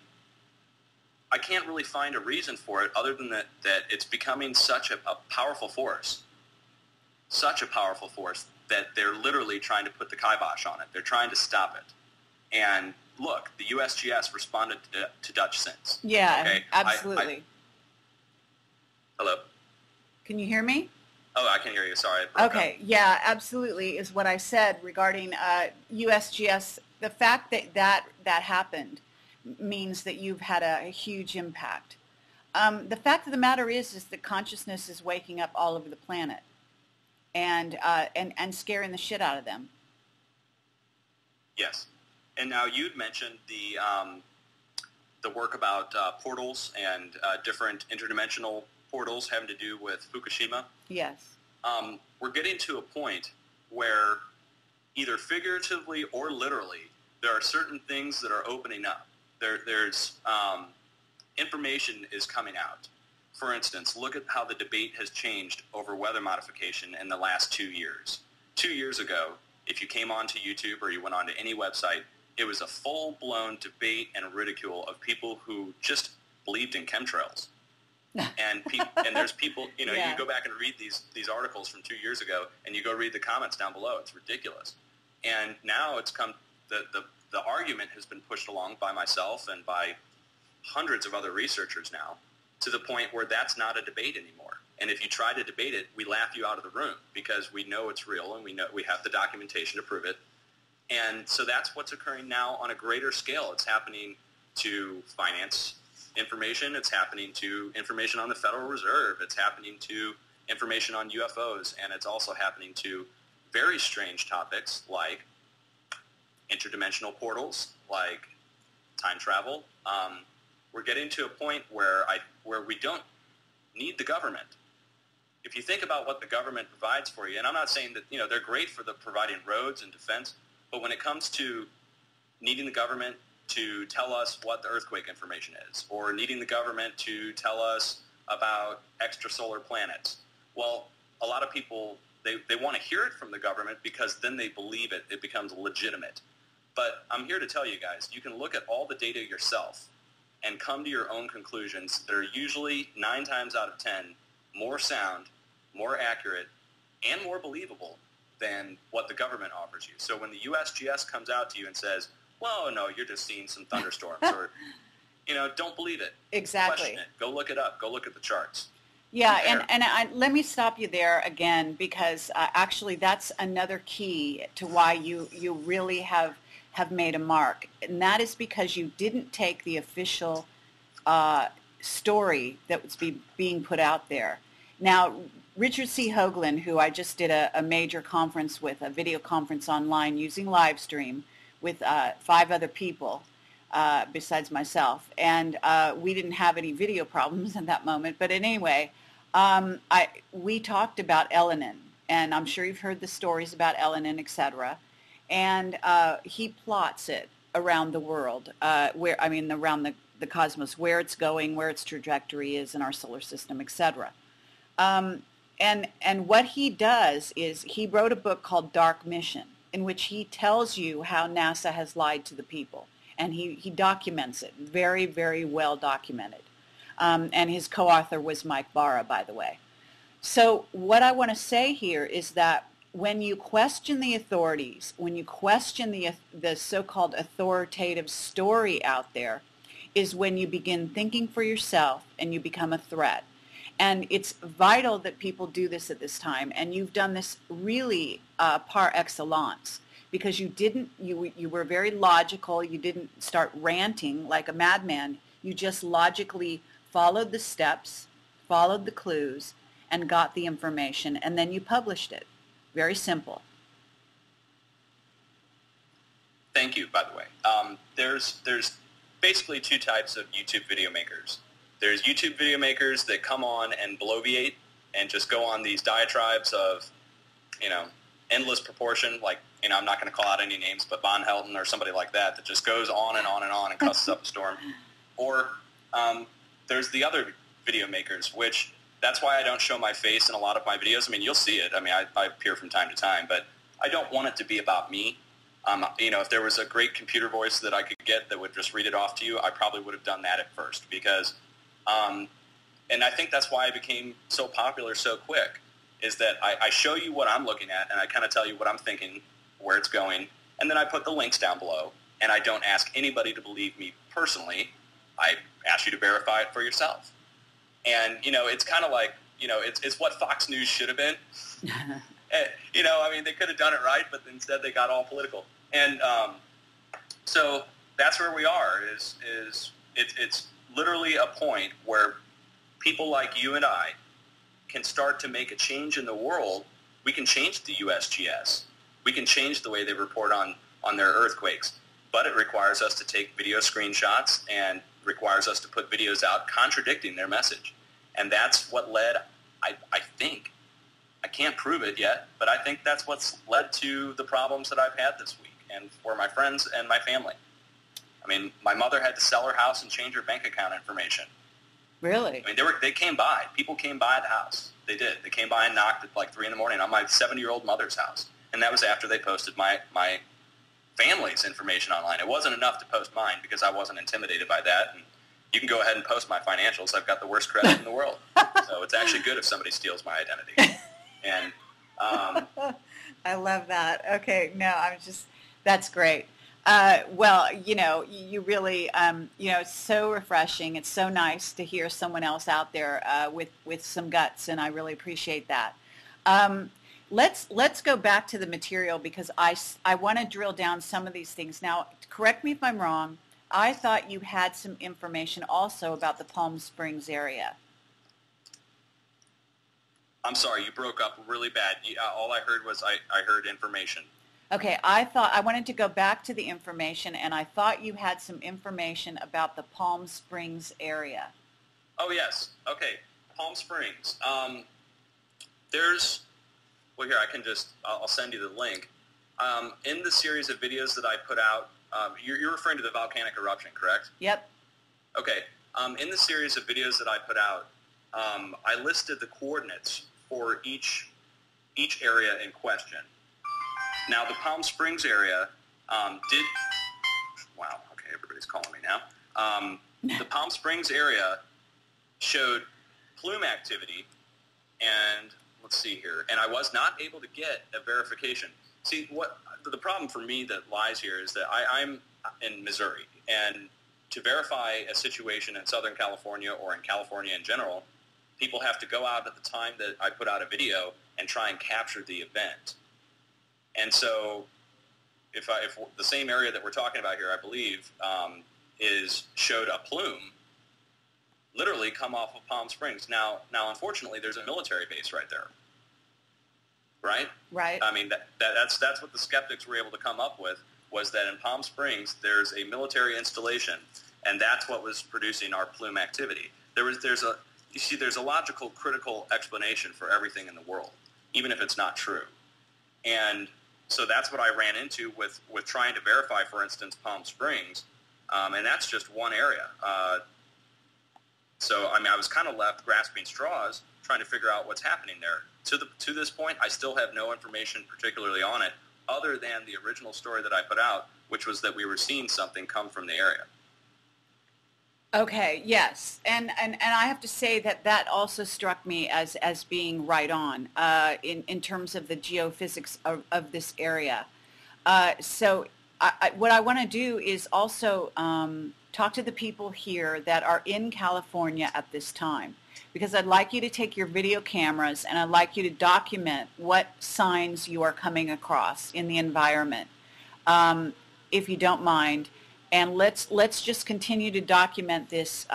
I can't really find a reason for it other than that it's becoming such a powerful force, that they're literally trying to put the kibosh on it. They're trying to stop it. And look, the USGS responded to Dutchsinse. Yeah, okay? absolutely. Hello? Can you hear me? Oh, I can hear you. Sorry. It broke Okay, up. yeah, absolutely is what I said regarding USGS. The fact that happened means that you've had a huge impact. The fact of the matter is that consciousness is waking up all over the planet and scaring the shit out of them. Yes. And now you'd mentioned the work about portals and different interdimensional portals having to do with Fukushima. Yes. We're getting to a point where either figuratively or literally, there are certain things that are opening up. There's information is coming out. For instance, look at how the debate has changed over weather modification in the last 2 years. 2 years ago, if you came onto YouTube or you went onto any website, it was a full-blown debate and ridicule of people who just believed in chemtrails. And there's people, Yeah. you go back and read these articles from 2 years ago, and you go read the comments down below. It's ridiculous. And now it's come, the argument has been pushed along by myself and by hundreds of other researchers now, to the point where that's not a debate anymore. And if you try to debate it, we laugh you out of the room because we know it's real and we know we have the documentation to prove it. And so that's what's occurring now on a greater scale. It's happening to finance information. It's happening to information on the Federal Reserve. It's happening to information on UFOs. And it's also happening to very strange topics like interdimensional portals, like time travel. We're getting to a point where we don't need the government. If you think about what the government provides for you, and I'm not saying that they're great for providing roads and defense, but when it comes to needing the government to tell us what the earthquake information is, or needing the government to tell us about extrasolar planets, well, a lot of people, they want to hear it from the government because then they believe it. It becomes legitimate. But I'm here to tell you guys, you can look at all the data yourself and come to your own conclusions that are usually 9 times out of 10 more sound, more accurate, and more believable than what the government offers you. So when the USGS comes out to you and says, well, no, you're just seeing some thunderstorms, or, don't believe it. Exactly. Question it. Go look it up. Go look at the charts. Yeah, Compare. let me stop you there again because actually that's another key to why you really have made a mark, and that is because you didn't take the official story that was being put out there. Now, Richard C. Hoagland, who I just did a major conference with, a video conference online using live stream with 5 other people besides myself, and we didn't have any video problems at that moment. But anyway, we talked about Elenin, and I'm sure you've heard the stories about Elenin, etc. And he plots it around the world, around the cosmos, where it's going, where its trajectory is in our solar system, etc. And what he does is he wrote a book called Dark Mission, in which he tells you how NASA has lied to the people. And he documents it, very, very well documented. And his co-author was Mike Barra, by the way. So what I want to say here is that when you question the authorities, when you question the so-called authoritative story out there, is when you begin thinking for yourself and you become a threat. And it's vital that people do this at this time. And you've done this really par excellence, because you were very logical. You didn't start ranting like a madman. You just logically followed the steps, followed the clues, and got the information, and then you published it. Very simple. Thank you, by the way. There's basically 2 types of YouTube video makers. There's YouTube video makers that come on and bloviate and just go on these diatribes of, endless proportion, like, I'm not going to call out any names, but Von Helton or somebody like that just goes on and on and on and cusses up a storm. Or there's the other video makers, which that's why I don't show my face in a lot of my videos. I mean, you'll see it. I mean, I appear from time to time, but I don't want it to be about me. If there was a great computer voice that I could get that would just read it off to you, I probably would have done that at first, because, and I think that's why I became so popular so quick, is that I show you what I'm looking at, and I kind of tell you what I'm thinking, where it's going, and then I put the links down below, and I don't ask anybody to believe me personally. I ask you to verify it for yourself. And, it's kind of like, it's what Fox News should have been. They could have done it right, but instead they got all political. And so that's where we are, it's literally a point where people like you and I can start to make a change in the world. We can change the USGS. We can change the way they report on their earthquakes. But it requires us to take video screenshots and requires us to put videos out contradicting their message. And that's what led, I think, I can't prove it yet, but I think that's what's led to the problems that I've had this week and for my friends and my family. I mean, my mother had to sell her house and change her bank account information. Really? I mean, they came by. People came by the house. They did. They came by and knocked at like 3 in the morning on my 70-year-old mother's house. And that was after they posted my family's information online. It wasn't enough to post mine because I wasn't intimidated by that. And you can go ahead and post my financials. I've got the worst credit in the world. So it's actually good if somebody steals my identity. And I love that. Okay, no, that's great. Well, you really, it's so refreshing. It's so nice to hear someone else out there with some guts, and I really appreciate that. Let's go back to the material, because I want to drill down some of these things. Now, correct me if I'm wrong. I thought you had some information also about the Palm Springs area. I'm sorry, you broke up really bad. All I heard was I heard information. Okay, I wanted to go back to the information, and I thought you had some information about the Palm Springs area. Oh, yes. Okay, Palm Springs. Well, here, I'll send you the link. In the series of videos that I put out, you're referring to the volcanic eruption, correct? Yep. Okay. In the series of videos that I put out, I listed the coordinates for each area in question. Now, the Palm Springs area wow, okay, everybody's calling me now. The Palm Springs area showed plume activity, and let's see here, and I was not able to get a verification. See, what the problem for me that lies here is that in Missouri. And to verify a situation in Southern California or in California in general, people have to go out at the time that I put out a video and try and capture the event. And so if the same area that we're talking about here, I believe, showed a plume literally come off of Palm Springs. Now, unfortunately, there's a military base right there, right? Right. I mean, that's what the skeptics were able to come up with, was that in Palm Springs there's a military installation, and that's what was producing our plume activity. There's a logical, critical explanation for everything in the world, even if it's not true. And so that's what I ran into with trying to verify, for instance, Palm Springs, and that's just one area. So I mean, I was kind of left grasping straws, trying to figure out what's happening there. To this point, I still have no information particularly on it, other than the original story that I put out, which was that we were seeing something come from the area. Okay, yes. And I have to say that also struck me as being right on in terms of the geophysics of this area. So what I want to do is also talk to the people here that are in California at this time, because I'd like you to take your video cameras and I'd like you to document what signs you are coming across in the environment, if you don't mind. And let's just continue to document this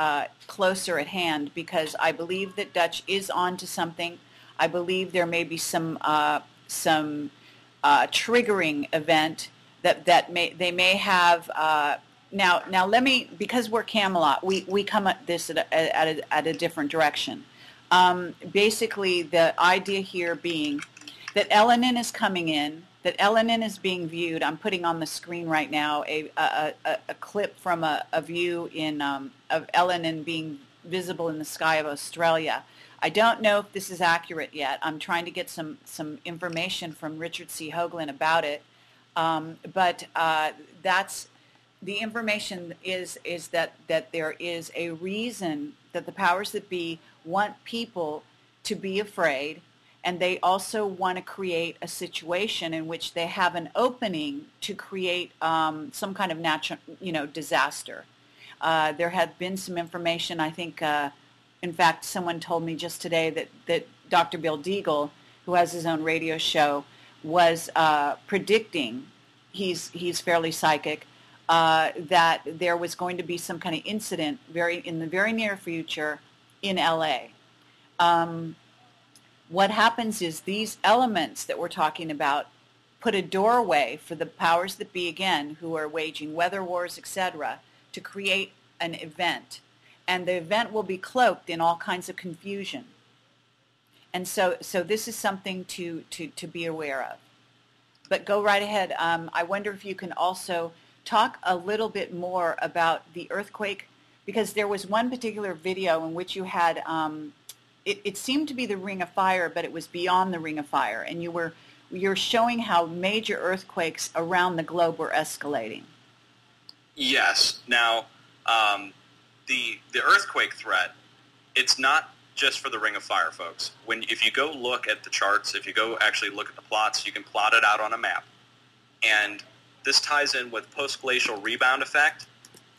closer at hand, because I believe that Dutch is on to something. I believe there may be some triggering event that they may have. Now let me, because we're Camelot, we come at this at a different direction. Basically, the idea here being that Elenin is coming in, that Elenin is being viewed. I'm putting on the screen right now a clip from a view of Elenin being visible in the sky of Australia. I don't know if this is accurate yet. I'm trying to get some information from Richard C. Hoagland about it. But that's the information is that there is a reason that the powers that be want people to be afraid, and they also want to create a situation in which they have an opening to create some kind of natural, disaster. There had been some information, I think, in fact, someone told me just today that Dr. Bill Deagle, who has his own radio show, was predicting, he's fairly psychic, that there was going to be some kind of incident in the very near future in LA. What happens is these elements that we're talking about put a doorway for the powers that be, again, who are waging weather wars, etc., to create an event. And the event will be cloaked in all kinds of confusion. And so this is something to be aware of. But go right ahead. I wonder if you can also talk a little bit more about the earthquake, because there was one particular video in which you had, it seemed to be the Ring of Fire, but it was beyond the Ring of Fire, and you're showing how major earthquakes around the globe were escalating. Yes. Now, the earthquake threat, it's not just for the Ring of Fire, folks. If you go look at the charts, if you go actually look at the plots, you can plot it out on a map. And this ties in with post-glacial rebound effect,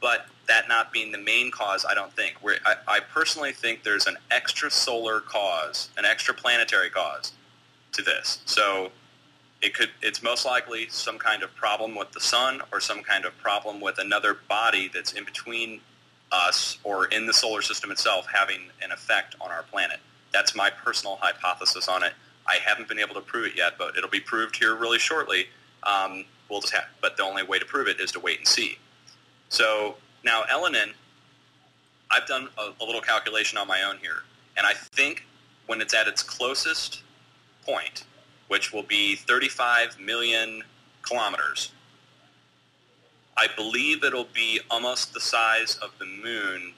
but that not being the main cause, I don't think. I personally think there's an extrasolar cause, an extraplanetary cause to this. So it's most likely some kind of problem with the sun, or some kind of problem with another body that's in between us or in the solar system itself having an effect on our planet. That's my personal hypothesis on it. I haven't been able to prove it yet, but it'll be proved here really shortly. But the only way to prove it is to wait and see. So now Elenin, I've done a little calculation on my own here, and I think when it's at its closest point, which will be 35 million kilometers, I believe it'll be almost the size of the moon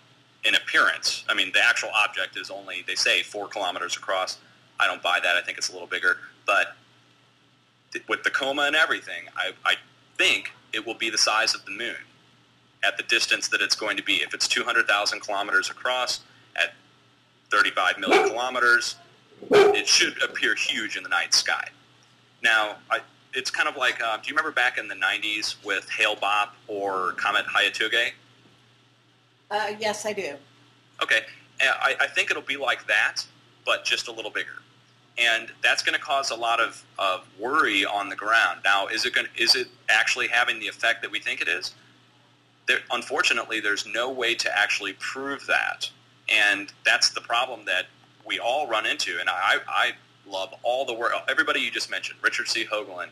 in appearance. I mean, the actual object is only, they say, 4 kilometers across. I don't buy that. I think it's a little bigger. But with the coma and everything, I think it will be the size of the moon at the distance that it's going to be. If it's 200,000 kilometers across at 35 million kilometers, it should appear huge in the night sky. Now, it's kind of like, do you remember back in the 90s with Hale Bopp or Comet Hayatuge? Yes, I do. Okay, I think it'll be like that, but just a little bigger. And that's going to cause a lot of worry on the ground. Now, is it actually having the effect that we think it is? Unfortunately, there's no way to actually prove that. And that's the problem that we all run into. And I love all the work, everybody you just mentioned, Richard C. Hoagland,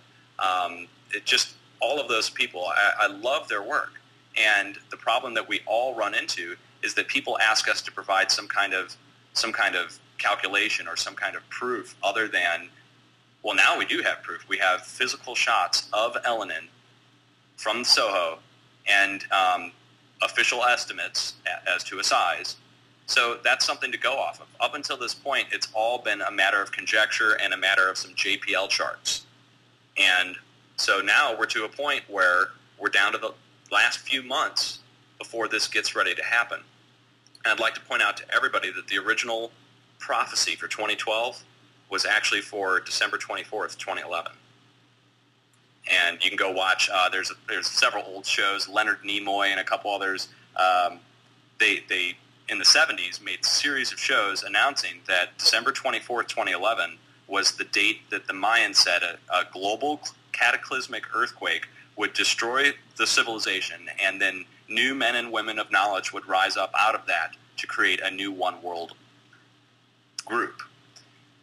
just all of those people. I love their work. And the problem that we all run into is that people ask us to provide some kind of calculation or some kind of proof other than, well, now we do have proof. We have physical shots of Elenin from Soho and official estimates as to a size. So that's something to go off of. Up until this point, it's all been a matter of conjecture and a matter of some JPL charts. And so now we're to a point where we're down to the last few months before this gets ready to happen. And I'd like to point out to everybody that the original prophecy for 2012 was actually for December 24th, 2011. And you can go watch, there's several old shows, Leonard Nimoy and a couple others. They in the 70s made a series of shows announcing that December 24th, 2011 was the date that the Mayans said a global cataclysmic earthquake would destroy the civilization, and then new men and women of knowledge would rise up out of that to create a new one world group.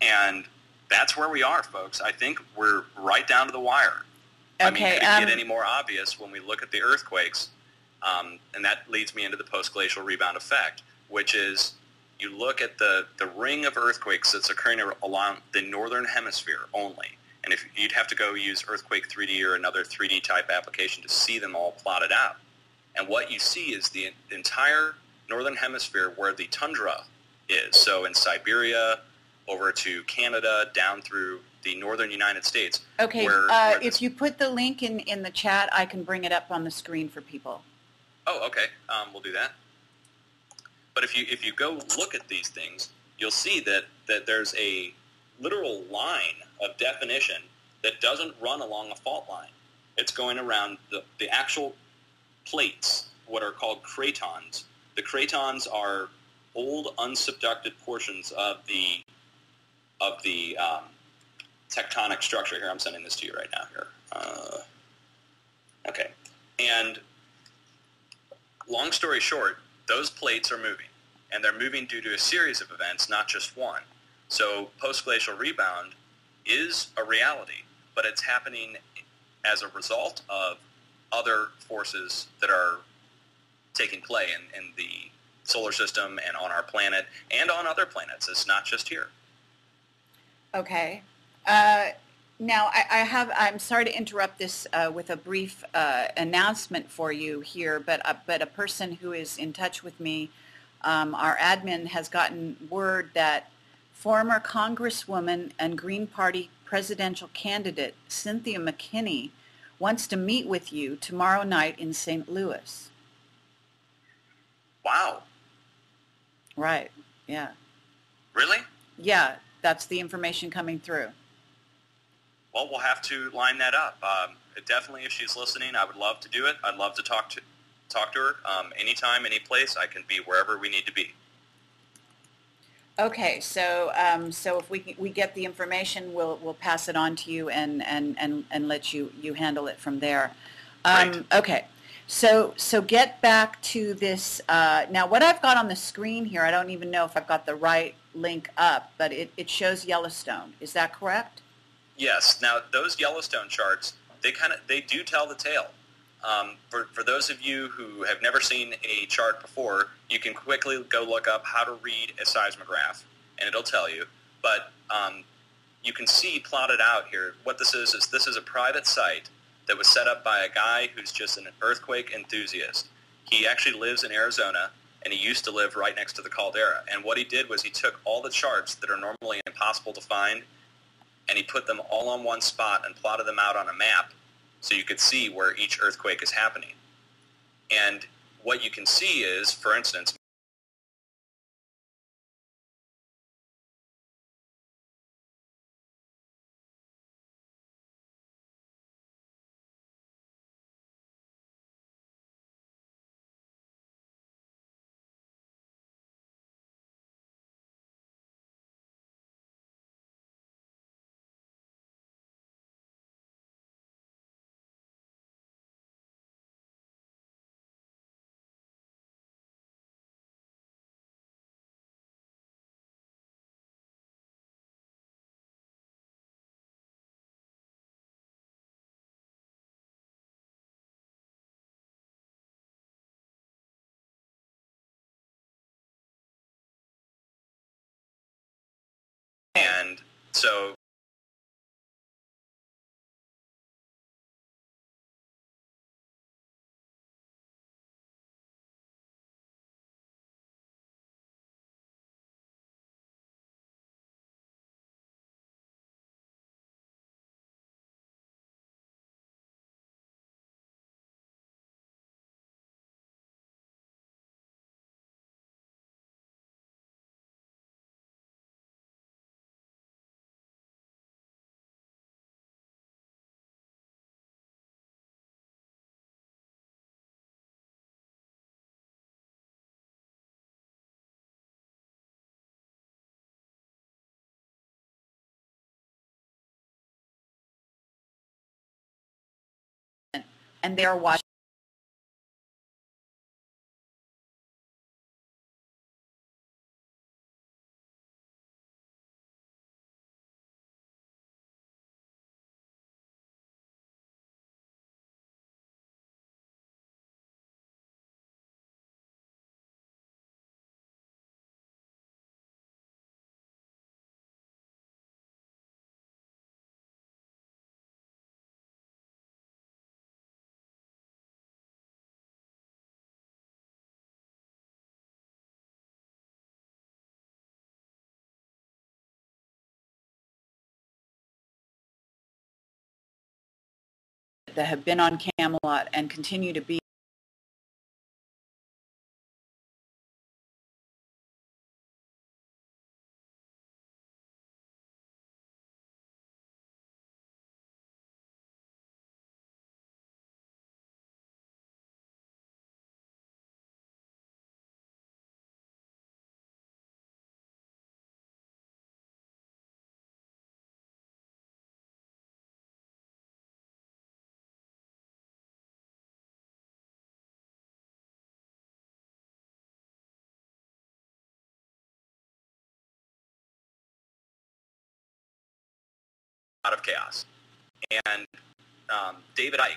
And that's where we are, folks. I think we're right down to the wire. Okay, I mean, could it get any more obvious when we look at the earthquakes? And that leads me into the post-glacial rebound effect, which is you look at the ring of earthquakes that's occurring along the northern hemisphere only. And if you'd have to go use Earthquake 3D or another 3D type application to see them all plotted out. And what you see is the entire northern hemisphere where the tundra is. So in Siberia, over to Canada, down through the northern United States. Okay, if you put the link in the chat, I can bring it up on the screen for people. Oh, okay. We'll do that. But if you go look at these things, you'll see that there's a literal line of definition that doesn't run along a fault line. It's going around the actual plates, what are called cratons. The cratons are old unsubducted portions of the tectonic structure. Here, I'm sending this to you right now. Here, okay. And long story short, those plates are moving, and they're moving due to a series of events, not just one. So post-glacial rebound is a reality, but it's happening as a result of other forces that are taking play in the solar system and on our planet and on other planets. It's not just here. Okay. Now, I'm sorry to interrupt this with a brief announcement for you here, but a person who is in touch with me, our admin, has gotten word that former Congresswoman and Green Party presidential candidate Cynthia McKinney wants to meet with you tomorrow night in St. Louis. Wow. Right, yeah. Really? Yeah, that's the information coming through. Well, we'll have to line that up. Definitely, if she's listening, I would love to do it. I'd love to talk to her anytime, any place. I can be wherever we need to be. Okay, so so if we get the information, we'll pass it on to you and let you handle it from there. Great. Okay, so get back to this. Now, what I've got on the screen here, I don't even know if I've got the right link up, but it shows Yellowstone. Is that correct? Yes. Now, those Yellowstone charts, they do tell the tale. For those of you who have never seen a chart before, you can quickly go look up how to read a seismograph, and it'll tell you. But you can see plotted out here, what this is a private site that was set up by a guy who's just an earthquake enthusiast. He actually lives in Arizona, and he used to live right next to the caldera. And what he did was he took all the charts that are normally impossible to find, and he put them all on one spot and plotted them out on a map so you could see where each earthquake is happening. And what you can see is, for instance, So and they are watching that have been on Camelot and continue to be out of chaos. And David Icke,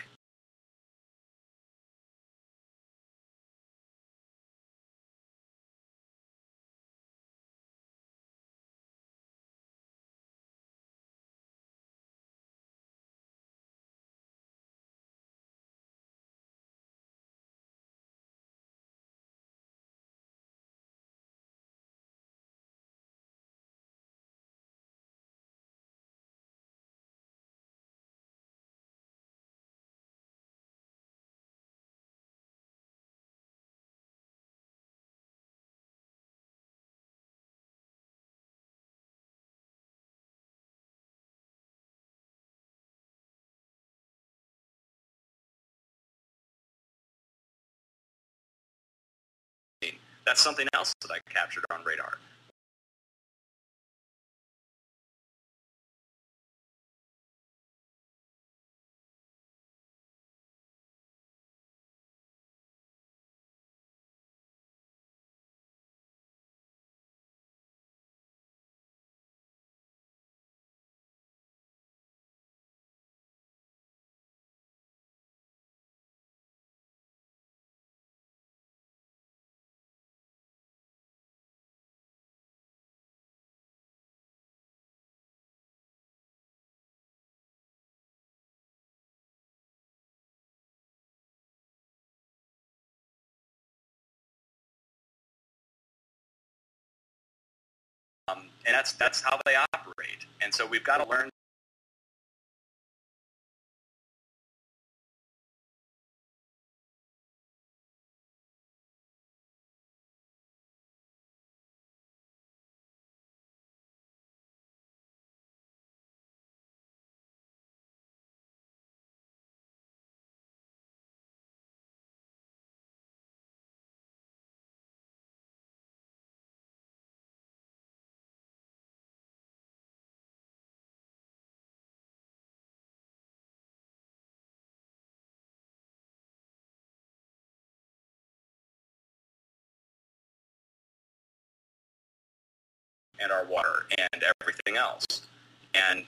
that's something else that I captured on radar. And that's how they operate. And so we've got to learn and our water and everything else. And